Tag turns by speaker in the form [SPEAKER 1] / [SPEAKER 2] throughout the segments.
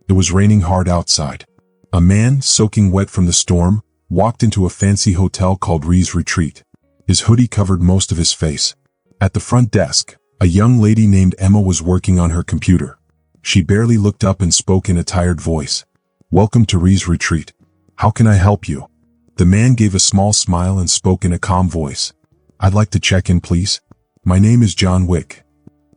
[SPEAKER 1] It was raining hard outside. A man, soaking wet from the storm, walked into a fancy hotel called Reeves Retreat. His hoodie covered most of his face. At the front desk, a young lady named Emma was working on her computer. She barely looked up and spoke in a tired voice. "Welcome to Reeves Retreat. How can I help you?" The man gave a small smile and spoke in a calm voice. "I'd like to check in, please. My name is John Wick."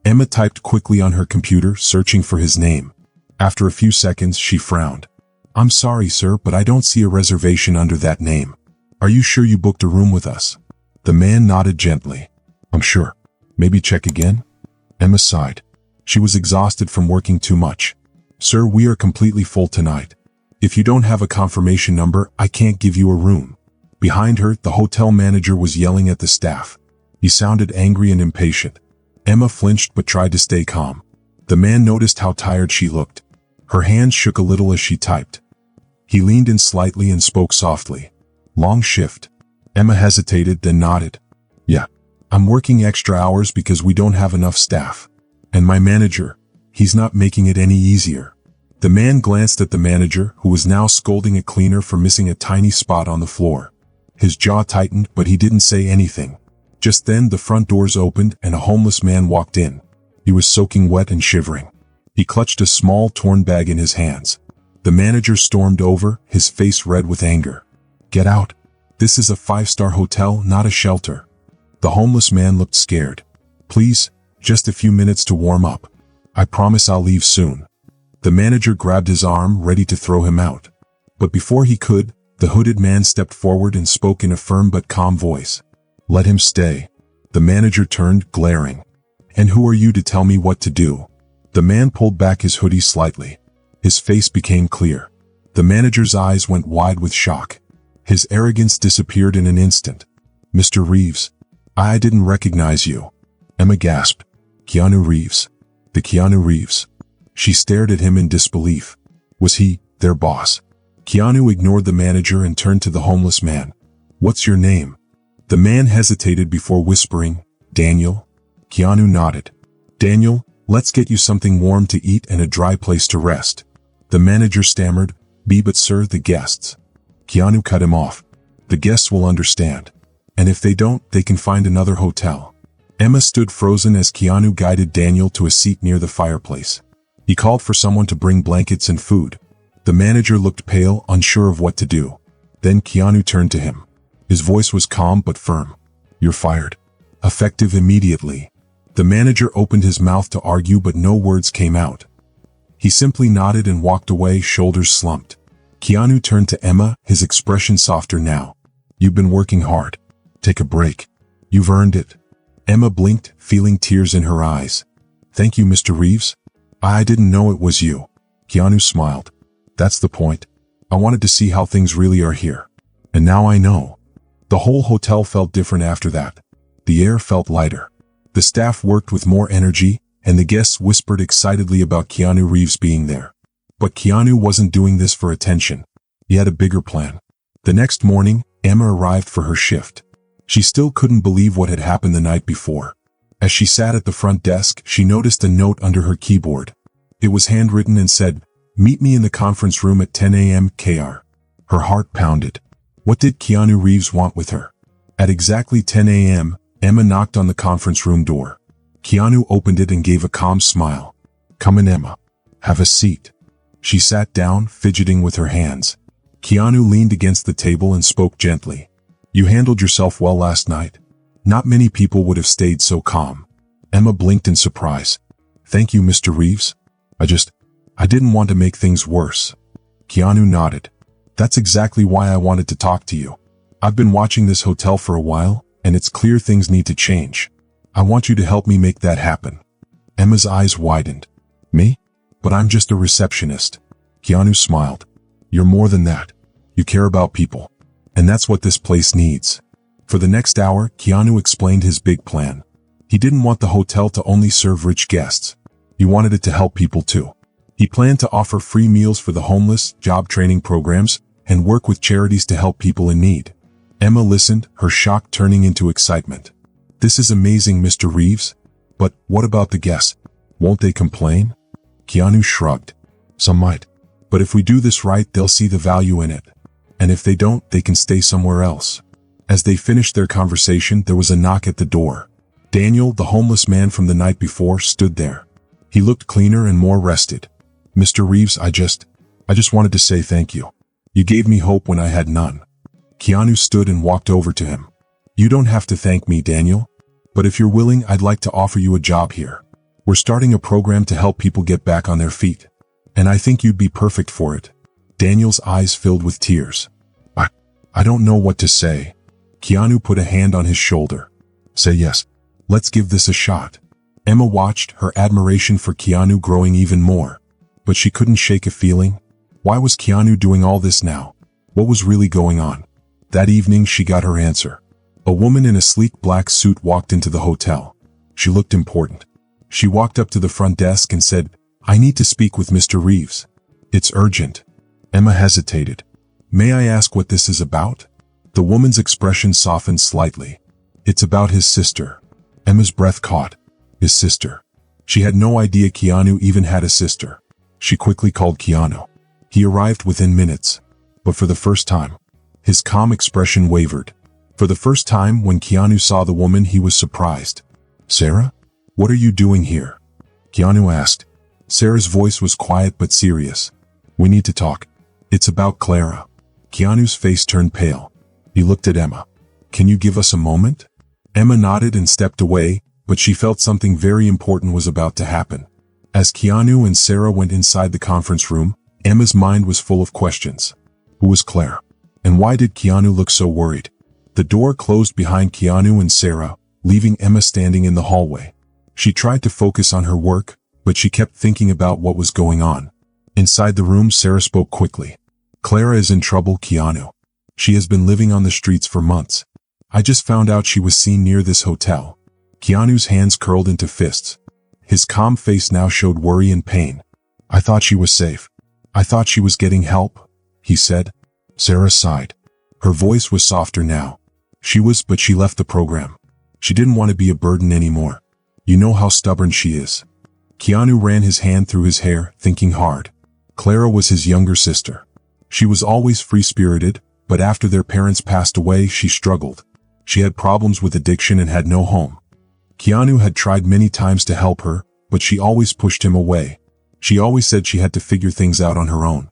[SPEAKER 1] Emma typed quickly on her computer, searching for his name. After a few seconds, she frowned. "I'm sorry, sir, but I don't see a reservation under that name. Are you sure you booked a room with us?" The man nodded gently. "I'm sure. Maybe check again?" Emma sighed. She was exhausted from working too much. "Sir, we are completely full tonight. If you don't have a confirmation number, I can't give you a room." Behind her, the hotel manager was yelling at the staff. He sounded angry and impatient. Emma flinched but tried to stay calm. The man noticed how tired she looked. Her hands shook a little as she typed. He leaned in slightly and spoke softly. "Long shift." Emma hesitated, then nodded. "Yeah. I'm working extra hours because we don't have enough staff. And my manager, he's not making it any easier." The man glanced at the manager, who was now scolding a cleaner for missing a tiny spot on the floor. His jaw tightened, but he didn't say anything. Just then, the front doors opened and a homeless man walked in. He was soaking wet and shivering. He clutched a small torn bag in his hands. The manager stormed over, his face red with anger. "Get out. This is a 5-star hotel, not a shelter." The homeless man looked scared. "Please, just a few minutes to warm up. I promise I'll leave soon." The manager grabbed his arm, ready to throw him out. But before he could, the hooded man stepped forward and spoke in a firm but calm voice. "Let him stay." The manager turned, glaring. "And who are you to tell me what to do?" The man pulled back his hoodie slightly. His face became clear. The manager's eyes went wide with shock. His arrogance disappeared in an instant. "Mr. Reeves, I didn't recognize you." Emma gasped. "Keanu Reeves. The Keanu Reeves." She stared at him in disbelief. Was he their boss? Keanu ignored the manager and turned to the homeless man. "What's your name?" The man hesitated before whispering, "Daniel." Keanu nodded. "Daniel, let's get you something warm to eat and a dry place to rest." The manager stammered, "But sir, the guests." Keanu cut him off. "The guests will understand. And if they don't, they can find another hotel." Emma stood frozen as Keanu guided Daniel to a seat near the fireplace. He called for someone to bring blankets and food. The manager looked pale, unsure of what to do. Then Keanu turned to him. His voice was calm but firm. "You're fired. Effective immediately." The manager opened his mouth to argue, but no words came out. He simply nodded and walked away, shoulders slumped. Keanu turned to Emma, his expression softer now. "You've been working hard. Take a break. You've earned it." Emma blinked, feeling tears in her eyes. "Thank you, Mr. Reeves. I didn't know it was you." Keanu smiled. "That's the point. I wanted to see how things really are here. And now I know." The whole hotel felt different after that. The air felt lighter. The staff worked with more energy, and the guests whispered excitedly about Keanu Reeves being there. But Keanu wasn't doing this for attention. He had a bigger plan. The next morning, Emma arrived for her shift. She still couldn't believe what had happened the night before. As she sat at the front desk, she noticed a note under her keyboard. It was handwritten and said, "Meet me in the conference room at 10 a.m. KR." Her heart pounded. What did Keanu Reeves want with her? At exactly 10 a.m., Emma knocked on the conference room door. Keanu opened it and gave a calm smile. "Come in, Emma. Have a seat." She sat down, fidgeting with her hands. Keanu leaned against the table and spoke gently. "You handled yourself well last night. Not many people would have stayed so calm." Emma blinked in surprise. "Thank you, Mr. Reeves. I didn't want to make things worse." Keanu nodded. "That's exactly why I wanted to talk to you. I've been watching this hotel for a while, and it's clear things need to change. I want you to help me make that happen." Emma's eyes widened. "Me? But I'm just a receptionist." Keanu smiled. "You're more than that. You care about people. And that's what this place needs." For the next hour, Keanu explained his big plan. He didn't want the hotel to only serve rich guests. He wanted it to help people too. He planned to offer free meals for the homeless, job training programs, and work with charities to help people in need. Emma listened, her shock turning into excitement. "This is amazing, Mr. Reeves. But what about the guests? Won't they complain?" Keanu shrugged. "Some might. But if we do this right, they'll see the value in it. And if they don't, they can stay somewhere else. As they finished their conversation, there was a knock at the door. Daniel, the homeless man from the night before, stood there. He looked cleaner and more rested. Mr. Reeves, I just wanted to say thank you. You gave me hope when I had none. Keanu stood and walked over to him. You don't have to thank me, Daniel. But if you're willing, I'd like to offer you a job here. We're starting a program to help people get back on their feet. And I think you'd be perfect for it. Daniel's eyes filled with tears. I don't know what to say. Keanu put a hand on his shoulder. Say yes. Let's give this a shot. Emma watched, her admiration for Keanu growing even more. But she couldn't shake a feeling. Why was Keanu doing all this now? What was really going on? That evening she got her answer. A woman in a sleek black suit walked into the hotel. She looked important. She walked up to the front desk and said, I need to speak with Mr. Reeves. It's urgent. Emma hesitated. May I ask what this is about? The woman's expression softened slightly. It's about his sister. Emma's breath caught. His sister. She had no idea Keanu even had a sister. She quickly called Keanu. He arrived within minutes. But for the first time, his calm expression wavered. For the first time, when Keanu saw the woman, he was surprised. Sarah? What are you doing here? Keanu asked. Sarah's voice was quiet but serious. We need to talk. It's about Clara. Keanu's face turned pale. He looked at Emma. Can you give us a moment? Emma nodded and stepped away, but she felt something very important was about to happen. As Keanu and Sarah went inside the conference room, Emma's mind was full of questions. Who was Claire? And why did Keanu look so worried? The door closed behind Keanu and Sarah, leaving Emma standing in the hallway. She tried to focus on her work, but she kept thinking about what was going on. Inside the room, Sarah spoke quickly. Clara is in trouble, Keanu. She has been living on the streets for months. I just found out she was seen near this hotel. Keanu's hands curled into fists. His calm face now showed worry and pain. I thought she was safe. I thought she was getting help, he said. Sarah sighed. Her voice was softer now. But she left the program. She didn't want to be a burden anymore. You know how stubborn she is. Keanu ran his hand through his hair, thinking hard. Clara was his younger sister. She was always free-spirited, but after their parents passed away, she struggled. She had problems with addiction and had no home. Keanu had tried many times to help her, but she always pushed him away. She always said she had to figure things out on her own.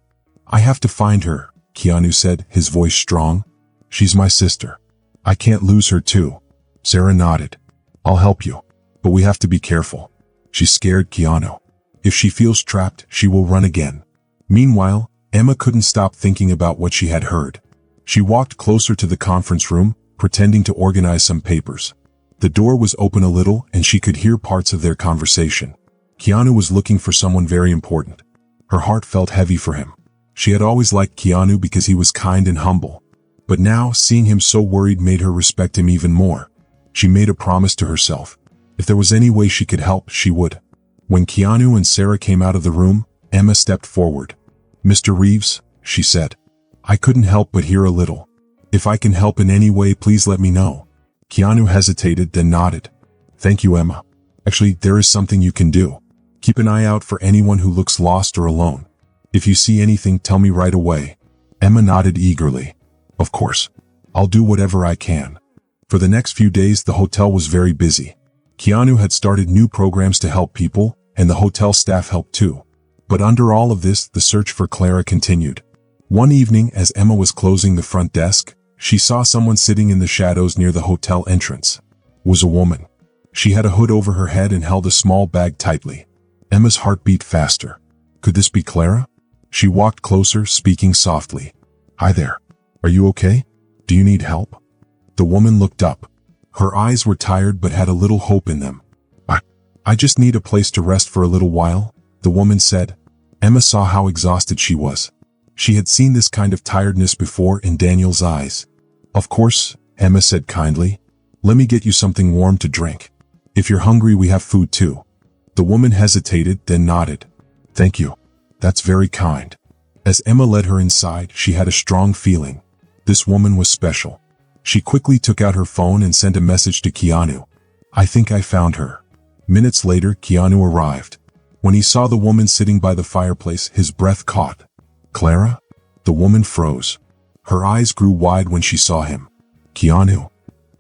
[SPEAKER 1] I have to find her, Keanu said, his voice strong. She's my sister. I can't lose her too. Sarah nodded. I'll help you, but we have to be careful. She scared Keanu. If she feels trapped, she will run again. Meanwhile, Emma couldn't stop thinking about what she had heard. She walked closer to the conference room, pretending to organize some papers. The door was open a little and she could hear parts of their conversation. Keanu was looking for someone very important. Her heart felt heavy for him. She had always liked Keanu because he was kind and humble. But now, seeing him so worried made her respect him even more. She made a promise to herself. If there was any way she could help, she would. When Keanu and Sarah came out of the room, Emma stepped forward. Mr. Reeves, she said. I couldn't help but hear a little. If I can help in any way, please let me know. Keanu hesitated, then nodded. Thank you, Emma. Actually, there is something you can do. Keep an eye out for anyone who looks lost or alone. If you see anything, tell me right away. Emma nodded eagerly. Of course. I'll do whatever I can. For the next few days, the hotel was very busy. Keanu had started new programs to help people, and the hotel staff helped too. But under all of this, the search for Clara continued. One evening, as Emma was closing the front desk, she saw someone sitting in the shadows near the hotel entrance. It was a woman. She had a hood over her head and held a small bag tightly. Emma's heart beat faster. Could this be Clara? She walked closer, speaking softly. Hi there. Are you okay? Do you need help? The woman looked up. Her eyes were tired but had a little hope in them. I just need a place to rest for a little while, the woman said. Emma saw how exhausted she was. She had seen this kind of tiredness before in Daniel's eyes. Of course, Emma said kindly. Let me get you something warm to drink. If you're hungry, we have food too. The woman hesitated, then nodded. Thank you. That's very kind. As Emma led her inside, she had a strong feeling. This woman was special. She quickly took out her phone and sent a message to Keanu. I think I found her. Minutes later, Keanu arrived. When he saw the woman sitting by the fireplace, his breath caught. Clara? The woman froze. Her eyes grew wide when she saw him. Keanu,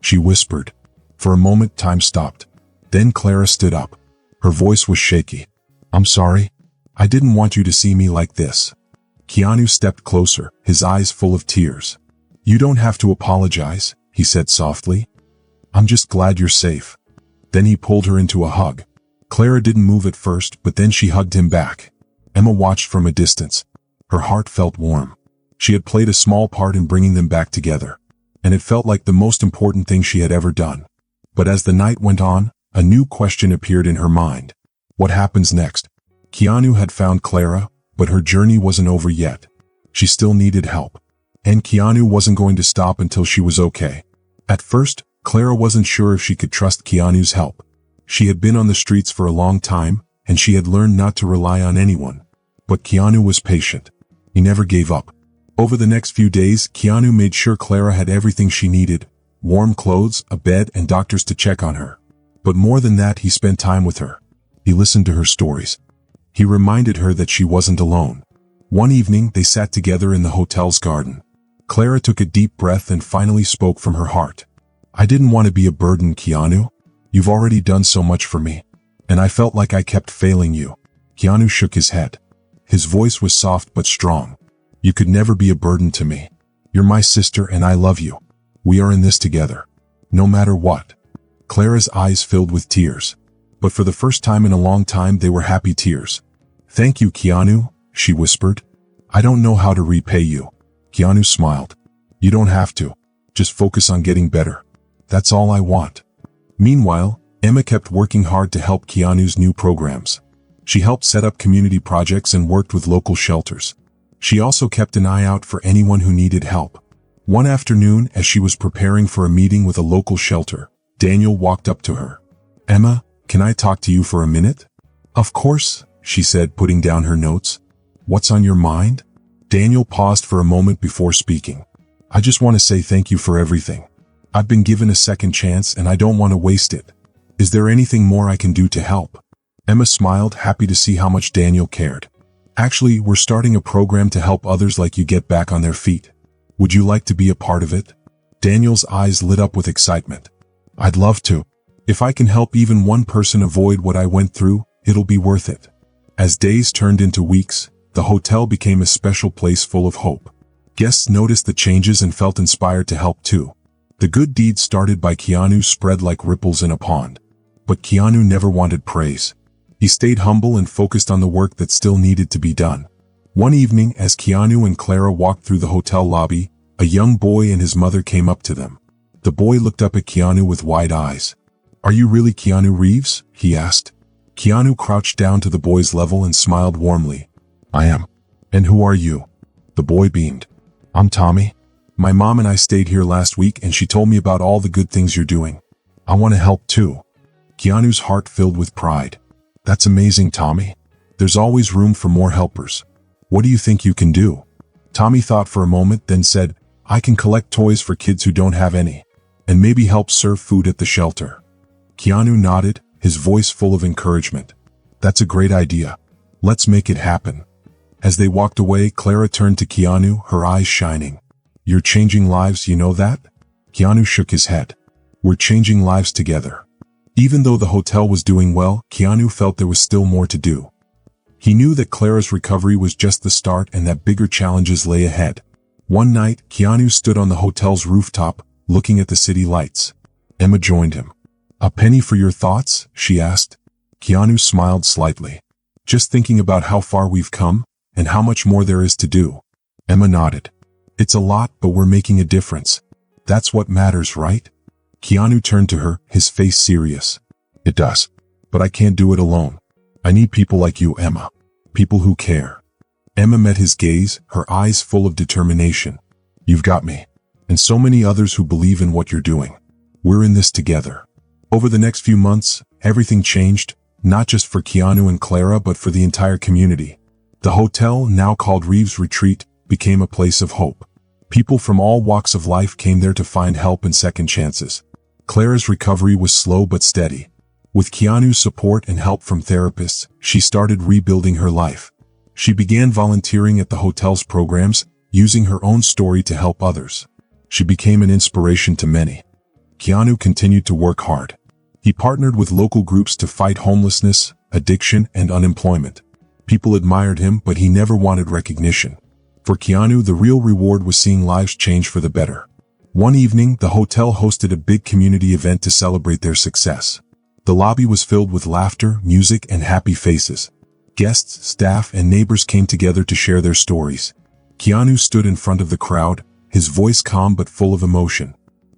[SPEAKER 1] she whispered. For a moment, time stopped. Then Clara stood up. Her voice was shaky. I'm sorry. I didn't want you to see me like this. Keanu stepped closer, his eyes full of tears. You don't have to apologize, he said softly. I'm just glad you're safe. Then he pulled her into a hug. Clara didn't move at first, but then she hugged him back. Emma watched from a distance. Her heart felt warm. She had played a small part in bringing them back together, and it felt like the most important thing she had ever done. But as the night went on, a new question appeared in her mind. What happens next? Keanu had found Clara, but her journey wasn't over yet. She still needed help. And Keanu wasn't going to stop until she was okay. At first, Clara wasn't sure if she could trust Keanu's help. She had been on the streets for a long time, and she had learned not to rely on anyone. But Keanu was patient. He never gave up. Over the next few days, Keanu made sure Clara had everything she needed: warm clothes, a bed, and doctors to check on her. But more than that, he spent time with her. He listened to her stories. He reminded her that she wasn't alone. One evening, they sat together in the hotel's garden. Clara took a deep breath and finally spoke from her heart. I didn't want to be a burden, Keanu. You've already done so much for me. And I felt like I kept failing you. Keanu shook his head. His voice was soft but strong. You could never be a burden to me. You're my sister and I love you. We are in this together. No matter what. Clara's eyes filled with tears. But for the first time in a long time, they were happy tears. Thank you, Keanu, she whispered. I don't know how to repay you. Keanu smiled. You don't have to. Just focus on getting better. That's all I want. Meanwhile, Emma kept working hard to help Keanu's new programs. She helped set up community projects and worked with local shelters. She also kept an eye out for anyone who needed help. One afternoon, as she was preparing for a meeting with a local shelter, Daniel walked up to her. Emma, can I talk to you for a minute? Of course, she said, putting down her notes. What's on your mind? Daniel paused for a moment before speaking. I just want to say thank you for everything. I've been given a second chance and I don't want to waste it. Is there anything more I can do to help? Emma smiled, happy to see how much Daniel cared. Actually, we're starting a program to help others like you get back on their feet. Would you like to be a part of it? Daniel's eyes lit up with excitement. I'd love to. If I can help even one person avoid what I went through, it'll be worth it. As days turned into weeks, the hotel became a special place full of hope. Guests noticed the changes and felt inspired to help too. The good deeds started by Keanu spread like ripples in a pond. But Keanu never wanted praise. He stayed humble and focused on the work that still needed to be done. One evening, as Keanu and Clara walked through the hotel lobby, a young boy and his mother came up to them. The boy looked up at Keanu with wide eyes. Are you really Keanu Reeves? He asked. Keanu crouched down to the boy's level and smiled warmly. I am. And who are you? The boy beamed. I'm Tommy. My mom and I stayed here last week and she told me about all the good things you're doing. I want to help too. Keanu's heart filled with pride. That's amazing, Tommy. There's always room for more helpers. What do you think you can do? Tommy thought for a moment, then said, I can collect toys for kids who don't have any, and maybe help serve food at the shelter. Keanu nodded, his voice full of encouragement. That's a great idea. Let's make it happen. As they walked away, Clara turned to Keanu, her eyes shining. You're changing lives, you know that? Keanu shook his head. We're changing lives together. Even though the hotel was doing well, Keanu felt there was still more to do. He knew that Clara's recovery was just the start and that bigger challenges lay ahead. One night, Keanu stood on the hotel's rooftop, looking at the city lights. Emma joined him. A penny for your thoughts? She asked. Keanu smiled slightly. Just thinking about how far we've come, and how much more there is to do. Emma nodded. It's a lot, but we're making a difference. That's what matters, right? Keanu turned to her, his face serious. It does. But I can't do it alone. I need people like you, Emma. People who care. Emma met his gaze, her eyes full of determination. You've got me. And so many others who believe in what you're doing. We're in this together. Over the next few months, everything changed, not just for Keanu and Clara but for the entire community. The hotel, now called Reeves Retreat, became a place of hope. People from all walks of life came there to find help and second chances. Clara's recovery was slow but steady. With Keanu's support and help from therapists, she started rebuilding her life. She began volunteering at the hotel's programs, using her own story to help others. She became an inspiration to many. Keanu continued to work hard. He partnered with local groups to fight homelessness, addiction, and unemployment. People admired him, but he never wanted recognition. For Keanu, the real reward was seeing lives change for the better. One evening, the hotel hosted a big community event to celebrate their success. The lobby was filled with laughter, music, and happy faces. Guests, staff, and neighbors came together to share their stories. Keanu stood in front of the crowd, his voice calm but full of emotion.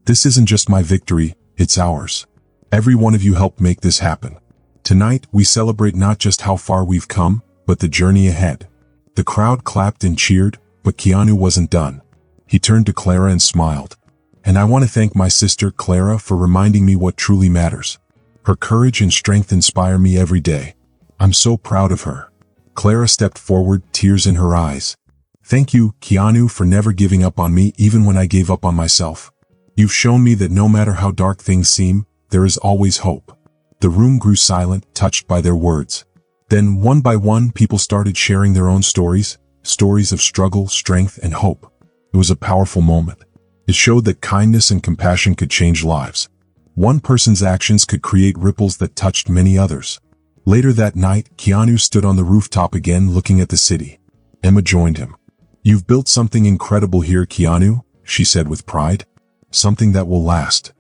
[SPEAKER 1] "This isn't just my victory, it's ours. Every one of you helped make this happen. Tonight, we celebrate not just how far we've come, but the journey ahead." The crowd clapped and cheered, but Keanu wasn't done. He turned to Clara and smiled. "And I want to thank my sister, Clara, for reminding me what truly matters. Her courage and strength inspire me every day. I'm so proud of her." Clara stepped forward, tears in her eyes. "Thank you, Keanu, for never giving up on me even when I gave up on myself. You've shown me that no matter how dark things seem, there is always hope." The room grew silent, touched by their words. Then, one by one, people started sharing their own stories, stories of struggle, strength, and hope. It was a powerful moment. It showed that kindness and compassion could change lives. One person's actions could create ripples that touched many others. Later that night, Keanu stood on the rooftop again, looking at the city. Emma joined him. "You've built something incredible here, Keanu," she said with pride. "Something that will last."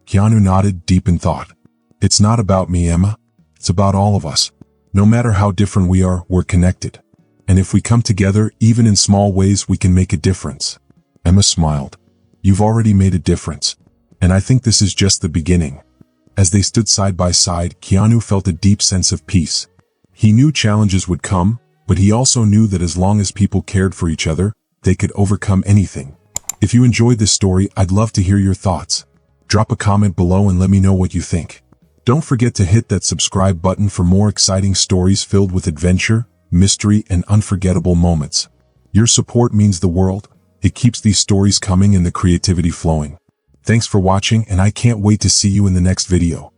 [SPEAKER 1] Keanu nodded, deep in thought. "It's not about me, Emma. It's about all of us. No matter how different we are, we're connected. And if we come together, even in small ways, we can make a difference." Emma smiled. "You've already made a difference. And I think this is just the beginning." As they stood side by side, Keanu felt a deep sense of peace. He knew challenges would come, but he also knew that as long as people cared for each other, they could overcome anything. If you enjoyed this story, I'd love to hear your thoughts. Drop a comment below and let me know what you think. Don't forget to hit that subscribe button for more exciting stories filled with adventure, mystery, and unforgettable moments. Your support means the world. It keeps these stories coming and the creativity flowing. Thanks for watching, and I can't wait to see you in the next video.